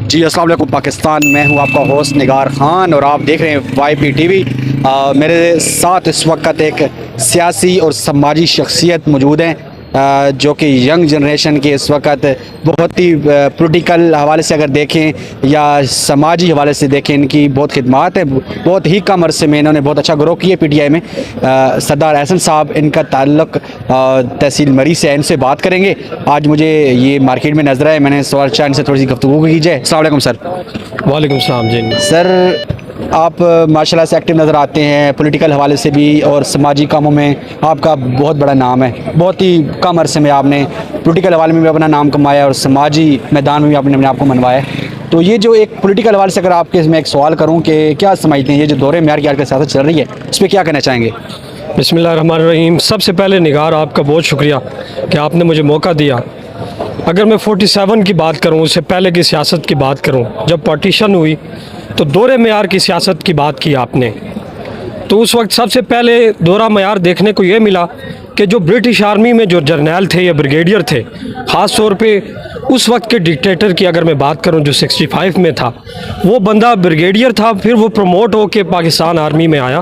जी अस्सलाम वालेकुम पाकिस्तान, मैं हूं आपका होस्ट निगार खान और आप देख रहे हैं वाईपी टीवी। मेरे साथ इस वक्त एक सियासी और समाजी शख्सियत मौजूद हैं जो कि यंग जनरेशन के इस वक्त बहुत ही पॉलिटिकल हवाले से अगर देखें या समाजी हवाले से देखें, इनकी बहुत खिदमात है। बहुत ही कम अरसे में इन्होंने बहुत अच्छा ग्रो किया PTI में। सरदार एहसन साहब, इनका ताल्लुक तहसील मरी से है, इनसे बात करेंगे। आज मुझे ये मार्केट में नजर आए, मैंने सवाल चाह इनसे थोड़ी सी गुफ्तगू की जाए। अस्सलाम वालेकुम सर। वालेकुम सलाम जी। सर, आप माशाल्लाह से एक्टिव नज़र आते हैं पॉलिटिकल हवाले से भी और समाजी कामों में आपका बहुत बड़ा नाम है। बहुत ही कम अरसे में आपने पॉलिटिकल हवाले में भी अपना नाम कमाया और समाजी मैदान में भी आपने अपने आप को मनवाया। तो ये जो एक पॉलिटिकल हवाले से अगर आपके मैं एक सवाल करूँ कि क्या समझते हैं ये जो दौरे मेयार की आजकल सियासत चल रही है, इस पर क्या कहना चाहेंगे? बिस्मिल्लाहिर्रहमानिर्रहीम। सबसे पहले निगार आपका बहुत शुक्रिया कि आपने मुझे मौका दिया। अगर मैं 47 की बात करूं, उससे पहले की सियासत की बात करूं, जब पार्टीशन हुई तो दौरे मेयार की सियासत की बात की आपने, तो उस वक्त सबसे पहले दौरा मेयार देखने को ये मिला कि जो ब्रिटिश आर्मी में जो जर्नैल थे या ब्रिगेडियर थे, ख़ास तौर पे उस वक्त के डिक्टेटर की अगर मैं बात करूं जो 65 में था, वो बंदा ब्रिगेडियर था, फिर वो प्रमोट होकर पाकिस्तान आर्मी में आया।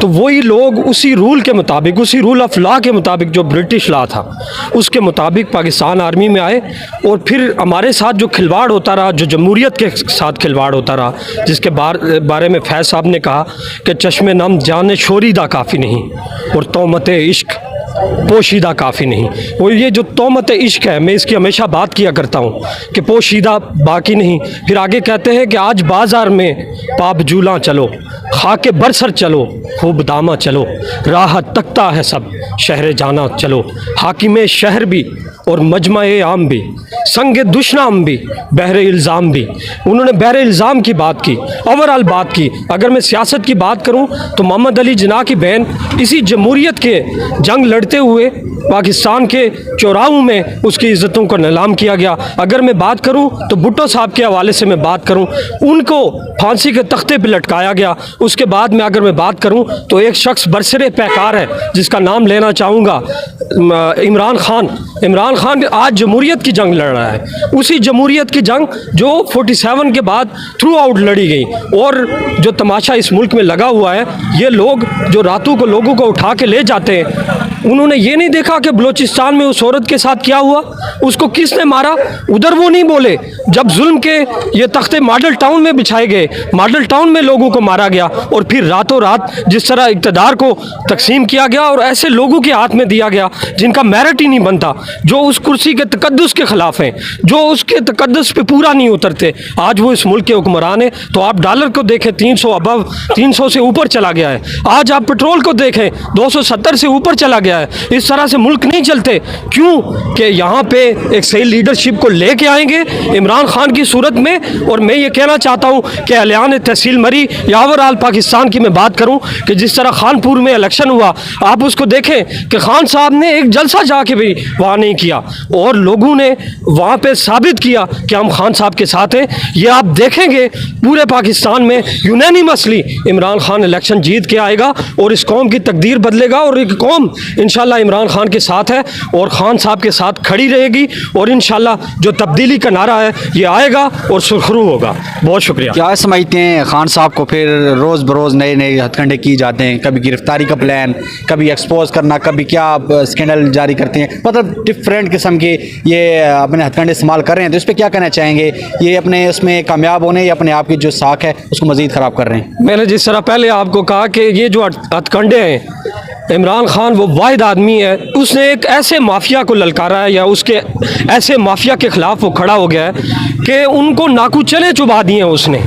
तो वही लोग उसी रूल के मुताबिक, उसी रूल ऑफ लॉ के मुताबिक, जो ब्रिटिश लॉ था उसके मुताबिक पाकिस्तान आर्मी में आए। और फिर हमारे साथ जो खिलवाड़ होता रहा, जो जमहूरियत के साथ खिलवाड़ होता रहा, जिसके बारे में फैज़ साहब ने कहा कि चश्मे नम जाने शोरीदा काफ़ी नहीं और तोहमत इश्क पोशीदा काफ़ी नहीं। वो ये जो तोहमत इश्क है, मैं इसकी हमेशा बात किया करता हूँ कि पोशीदा बाकी नहीं। फिर आगे कहते हैं कि आज बाज़ार में पाप जूला चलो, खाके बरसर चलो, खूब दामा चलो, राह तकता है सब शहर जाना चलो, हाकिम शहर भी और मजमा-ए आम भी, संग दुश्मन भी, बहरे इल्ज़ाम भी। उन्होंने बहरे इल्ज़ाम की बात की, ओवरऑल बात की। अगर मैं सियासत की बात करूं तो मोहम्मद अली जिन्ना की बहन इसी जमहूरियत के जंग लड़ते हुए पाकिस्तान के चौराहों में उसकी इज़्ज़तों को नीलाम किया गया। अगर मैं बात करूं तो भुट्टो साहब के हवाले से मैं बात करूं, उनको फांसी के तख्ते पर लटकाया गया। उसके बाद में अगर मैं बात करूं तो एक शख्स बरसरे पैकार है जिसका नाम लेना चाहूँगा, इमरान खान आज जमहूरियत की जंग लड़ रहा है। उसी जमहूरियत की जंग जो 47 के बाद थ्रू आउट लड़ी गई। और जो तमाशा इस मुल्क में लगा हुआ है, ये लोग जो रातों को लोगों को उठा के ले जाते हैं, उन्होंने ये नहीं देखा कि बलूचिस्तान में उस औरत के साथ क्या हुआ, उसको किसने मारा, उधर वो नहीं बोले। जब जुल्म के ये तख्ते मॉडल टाउन में बिछाए गए, मॉडल टाउन में लोगों को मारा गया और फिर रातों रात जिस तरह इक़्तिदार को तकसीम किया गया और ऐसे लोगों के हाथ में दिया गया जिनका मेरिट ही नहीं बनता, जो उस कुर्सी के तकद्दुस के ख़िलाफ़ हैं, जो उसके तकद्दुस पे पूरा नहीं उतरते, आज वो इस मुल्क के हुक्मरान हैं। तो आप डॉलर को देखें, 300 अबव 300 से ऊपर चला गया है। आज आप पेट्रोल को देखें, 270 से ऊपर चला गया है। इस तरह से मुल्क नहीं चलते। क्यों? कि यहाँ पे एक सही लीडरशिप को लेके आएंगे इमरान खान की सूरत में। और मैं ये कहना चाहता हूँ कि अहलियान तहसील मरी या ओवरऑल पाकिस्तान की मैं बात करूँ कि जिस तरह खानपुर में इलेक्शन हुआ, आप उसको देखें कि खान साहब ने एक जलसा जाके भी वहाँ नहीं किया और लोगों ने वहाँ पे साबित किया कि हम खान साहब के साथ हैं। ये आप देखेंगे पूरे पाकिस्तान में यूनानिमसली इमरान खान इलेक्शन जीत के आएगा और इस कौम की तकदीर बदलेगा और एक कौम इंशाल्लाह इमरान खान के साथ है और खान साहब के साथ खड़ी रहेगी और इंशाल्लाह जो तब्दीली का नारा है ये आएगा और सुरखरू होगा। बहुत शुक्रिया। क्या समझते हैं खान साहब को फिर रोज़ बरोज़ नए नए हथकंडे किए जाते हैं, कभी गिरफ्तारी का प्लान, कभी एक्सपोज करना, कभी क्या स्कैंडल जारी करते हैं, मतलब डिफरेंट किस्म के ये अपने हथकंडे इस्तेमाल कर रहे हैं। तो इस पर क्या कहना चाहेंगे? ये अपने उसमें कामयाब होने या अपने आप की जो साख है उसको मज़ीद ख़राब कर रहे हैं? मैंने जिस तरह पहले आपको कहा कि ये जो हथकंडे हैं, इमरान खान वो वाहिद आदमी है, उसने एक ऐसे माफिया को ललकारा है या उसके ऐसे माफिया के ख़िलाफ़ वो खड़ा हो गया है कि उनको नाकुचले चुबा दिए हैं उसने,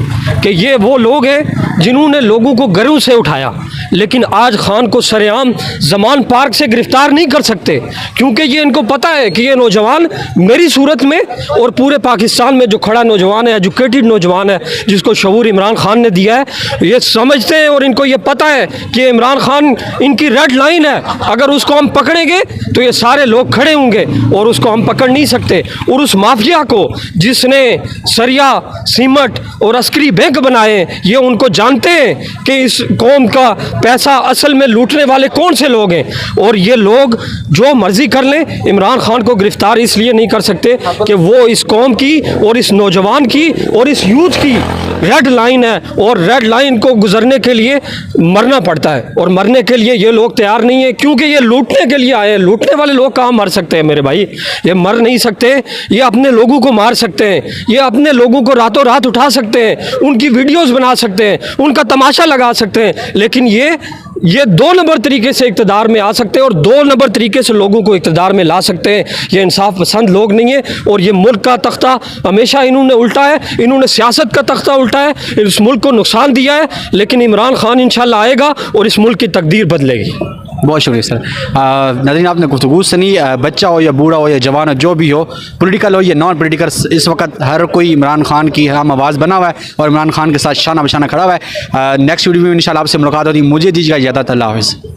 कि ये वो लोग हैं जिन्होंने लोगों को घरों से उठाया। लेकिन आज खान को सरेआम जमान पार्क से गिरफ्तार नहीं कर सकते क्योंकि ये इनको पता है कि ये नौजवान मेरी सूरत में और पूरे पाकिस्तान में जो खड़ा नौजवान है, एजुकेटेड नौजवान है, जिसको शऊर इमरान खान ने दिया है, ये समझते हैं और इनको ये पता है कि इमरान खान इनकी रेड लाइन है। अगर उसको हम पकड़ेंगे तो ये सारे लोग खड़े होंगे और उसको हम पकड़ नहीं सकते। और उस माफिया को जिसने सरिया, सीमट और अस्करी बैंक बनाए, ये उनको जानते हैं कि इस कौम का पैसा असल में लूटने वाले कौन से लोग हैं, और ये लोग जो मर्जी कर लें, इमरान खान को गिरफ्तार इसलिए नहीं कर सकते कि वो इस कौम की और इस नौजवान की और इस यूथ की रेड लाइन है, और रेड लाइन को गुजरने के लिए मरना पड़ता है, और मरने के लिए ये लोग तैयार नहीं है, क्योंकि ये लूटने के लिए आए हैं। लूटने वाले लोग कहाँ मर सकते हैं मेरे भाई, ये मर नहीं सकते। ये अपने लोगों को मार सकते हैं, ये अपने लोगों को रातों रात उठा सकते हैं, उनकी वीडियोस बना सकते हैं, उनका तमाशा लगा सकते हैं, लेकिन ये 2 नंबर तरीके से इक़्तिदार में आ सकते हैं और 2 नंबर तरीके से लोगों को इक़्तिदार में ला सकते हैं। ये इंसाफ पसंद लोग नहीं है, और ये मुल्क का तख्ता हमेशा इन्होंने उल्टा है, इन्होंने सियासत का तख्ता उल्टा है, इस मुल्क को नुकसान दिया है। लेकिन इमरान खान इंशाल्लाह आएगा और इस मुल्क की तकदीर बदलेगी। बहुत शुक्रिया सर। नाज़रीन, आपने गुफ्तगू सुनी। बच्चा हो या बूढ़ा हो या जवान हो, जो भी हो, पॉलिटिकल हो या नॉन पॉलिटिकल, इस वक्त हर कोई इमरान खान की हम आवाज़ बना हुआ है और इमरान खान के साथ शाना बशाना खड़ा हुआ है। नेक्स्ट वीडियो में इंशाल्लाह आपसे मुलाकात होगी। मुझे दीजिएगा इजाज़त। अल्लाह हाफ़िज़।